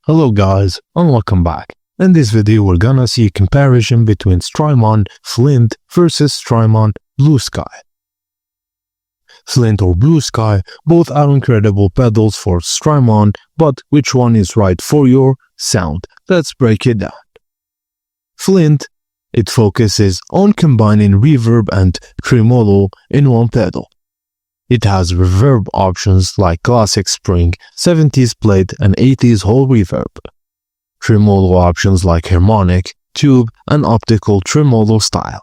Hello guys, and welcome back. In this video we're gonna see a comparison between Strymon Flint versus Strymon Bluesky. Flint or Bluesky both are incredible pedals for Strymon, but which one is right for your sound? Let's break it down. Flint, it focuses on combining reverb and tremolo in one pedal. It has reverb options like classic spring, 70s plate and 80s whole reverb. Tremolo options like harmonic, tube and optical tremolo style.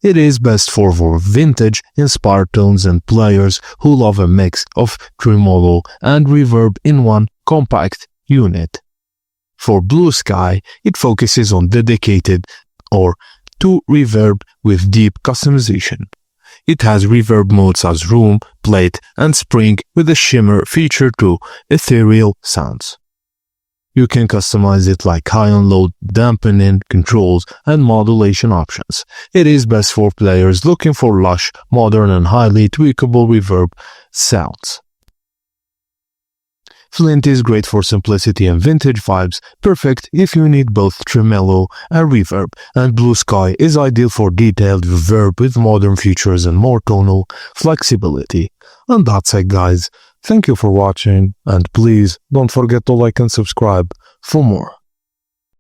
It is best for vintage inspired tones and players who love a mix of tremolo and reverb in one compact unit. For Bluesky, it focuses on dedicated or to reverb with deep customization. It has reverb modes as room, plate, and spring with a shimmer feature to ethereal sounds. You can customize it like high and low dampening controls and modulation options. It is best for players looking for lush, modern, and highly tweakable reverb sounds. Flint is great for simplicity and vintage vibes, perfect if you need both tremolo and reverb, and Bluesky is ideal for detailed reverb with modern features and more tonal flexibility. And that's it guys, thank you for watching, and please don't forget to like and subscribe for more.